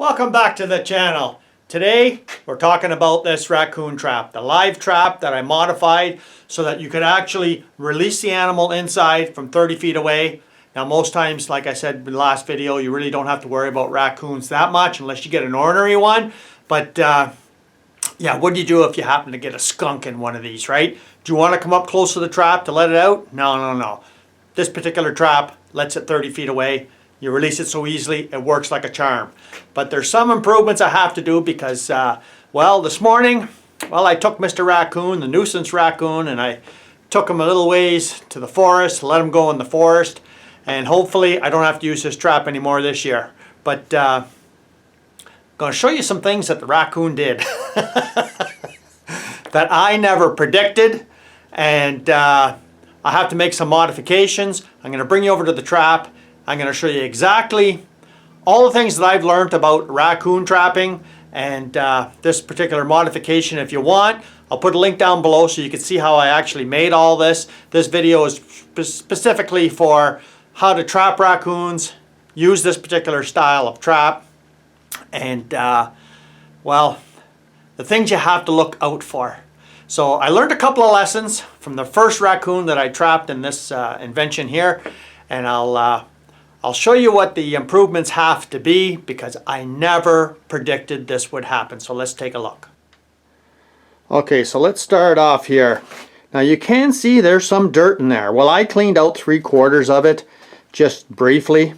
Welcome back to the channel. Today we're talking about this raccoon trap, the live trap that I modified so that you could actually release the animal inside from 30 feet away. Now most times, like I said in the last video, you really don't have to worry about raccoons that much unless you get an ornery one. But yeah, what do you do if you happen to get a skunk in one of these, right? Do you want to come up close to the trap to let it out? No. This particular trap lets it 30 feet away. You release it so easily, it works like a charm. But there's some improvements I have to do because, well, this morning, I took Mr. Raccoon, the nuisance raccoon, and I took him a little ways to the forest, let him go in the forest, and hopefully I don't have to use this trap anymore this year. But I'm going to show you some things that the raccoon did that I never predicted, and I have to make some modifications. I'm going to bring you over to the trap. I'm going to show you exactly all the things that I've learned about raccoon trapping and this particular modification. If you want, I'll put a link down below so you can see how I actually made all this. This video is specifically for how to trap raccoons, use this particular style of trap, and well, the things you have to look out for. So I learned a couple of lessons from the first raccoon that I trapped in this invention here, and I'll show you what the improvements have to be because I never predicted this would happen. So let's take a look. Okay, so let's start off here. Now you can see there's some dirt in there. Well, I cleaned out 3/4 of it just briefly.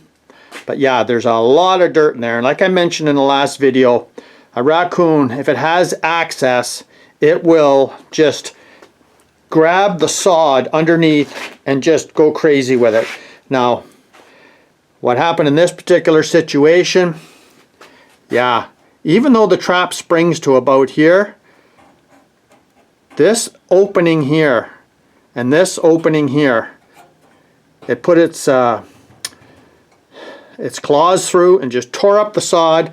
But yeah, there's a lot of dirt in there. And like I mentioned in the last video, a raccoon, if it has access, it will just grab the sod underneath and just go crazy with it. Now, what happened in this particular situation, yeah, even though the trap springs to about here, this opening here and this opening here, it put its claws through and just tore up the sod.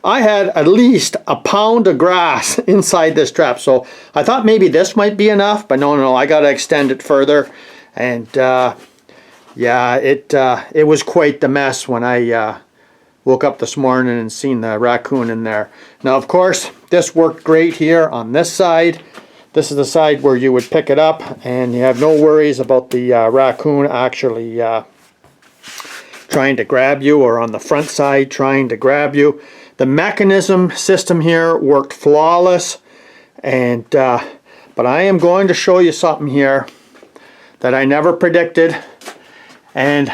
I had at least a pound of grass inside this trap, so I thought maybe this might be enough, but no, I got to extend it further. And yeah, it was quite the mess when I woke up this morning and seen the raccoon in there. Now, of course, this worked great here on this side. This is the side where you would pick it up, and you have no worries about the raccoon actually trying to grab you, or on the front side trying to grab you. The mechanism system here worked flawless, and but I am going to show you something here that I never predicted. And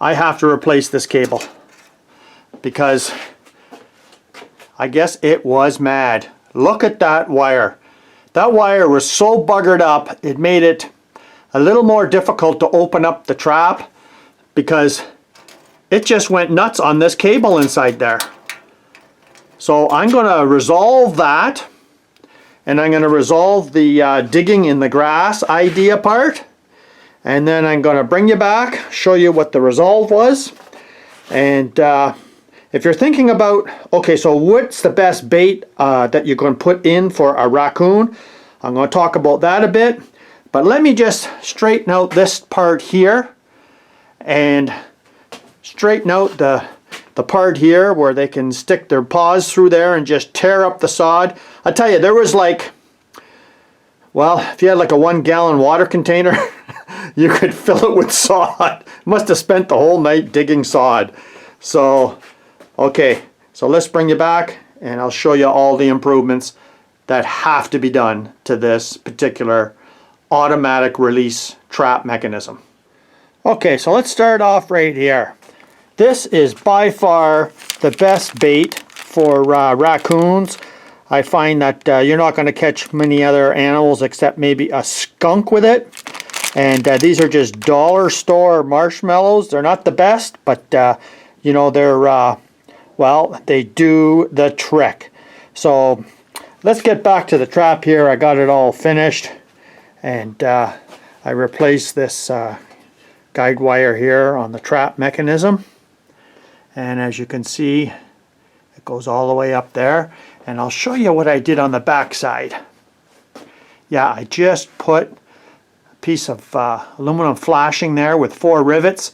I have to replace this cable because I guess it was mad. Look at that wire. That wire was so buggered up, it made it a little more difficult to open up the trap because it just went nuts on this cable inside there. So I'm going to resolve that, and I'm going to resolve the digging in the grass idea part. And then I'm going to bring you back, show you what the resolve was. And if you're thinking about, okay, so what's the best bait that you're going to put in for a raccoon? I'm going to talk about that a bit. But let me just straighten out this part here. And straighten out the part here where they can stick their paws through there and just tear up the sod. I tell you, there was like, well, if you had like a 1-gallon water container, you could fill it with sod. Must have spent the whole night digging sod. So, okay, so let's bring you back and I'll show you all the improvements that have to be done to this particular automatic release trap mechanism. Okay, so let's start off right here. This is by far the best bait for raccoons. I find that you're not going to catch many other animals except maybe a skunk with it. And these are just dollar store marshmallows. They're not the best, but you know, they're well, they do the trick. So let's get back to the trap here. I got it all finished, and I replaced this guide wire here on the trap mechanism. And as you can see, it goes all the way up there. And I'll show you what I did on the back side. Yeah, I just put a piece of aluminum flashing there with 4 rivets,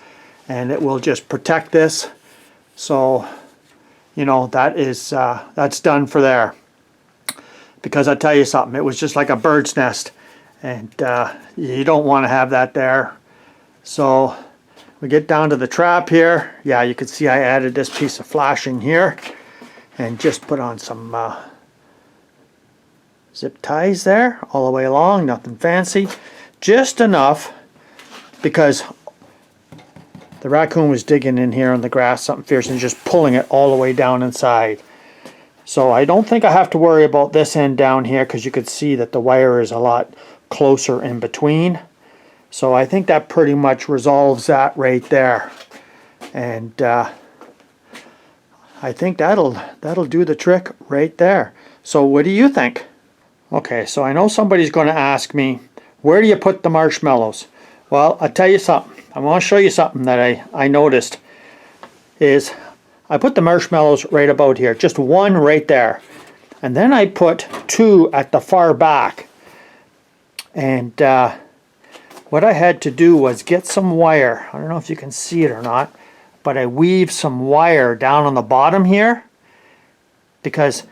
and it will just protect this. So you know, that's done for there. Because I tell you something, it was just like a bird's nest, and you don't want to have that there. So we get down to the trap here. Yeah, you can see I added this piece of flashing here and just put on some zip ties there all the way along, nothing fancy, just enough because the raccoon was digging in here in the grass something fierce and just pulling it all the way down inside. So I don't think I have to worry about this end down here, because you could see that the wire is a lot closer in between. So I think that pretty much resolves that right there. And I think that'll do the trick right there. So what do you think? Okay, so I know somebody's going to ask me, where do you put the marshmallows? Well, I'll tell you something. I want to show you something that I noticed is I put the marshmallows right about here, just one right there. And then I put two at the far back. And what I had to do was get some wire. I don't know if you can see it or not, but I weaved some wire down on the bottom here, because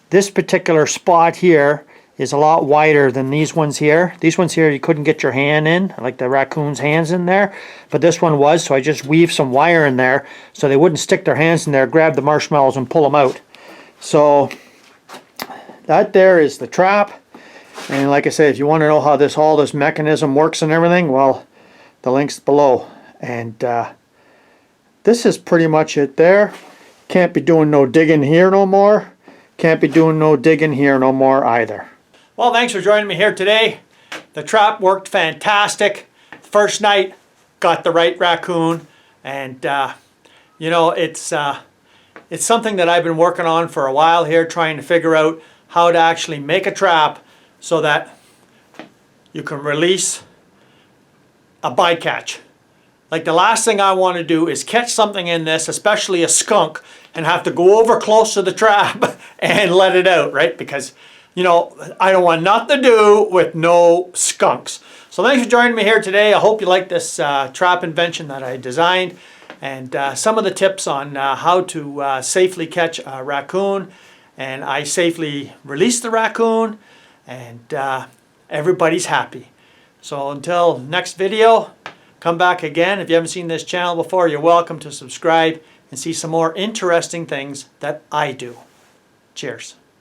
this particular spot here is a lot wider than these ones here. These ones here you couldn't get your hand in, like the raccoon's hands in there, but this one was, so I just weaved some wire in there so they wouldn't stick their hands in there, grab the marshmallows and pull them out. So that there is the trap. And like I said, if you want to know how all this mechanism works and everything, well, the link's below. And this is pretty much it there. Can't be doing no digging here no more. Can't be doing no digging here no more either. Well, thanks for joining me here today. The trap worked fantastic. First night, got the right raccoon. And, you know, it's something that I've been working on for a while here, trying to figure out how to actually make a trap so that you can release a bycatch. Like, the last thing I want to do is catch something in this, especially a skunk, and have to go over close to the trap and let it out, right? Because, you know, I don't want nothing to do with no skunks. So thanks for joining me here today. I hope you like this trap invention that I designed, and some of the tips on how to safely catch a raccoon. And I safely released the raccoon, and everybody's happy. So until next video, come back again. If you haven't seen this channel before, you're welcome to subscribe and see some more interesting things that I do. Cheers.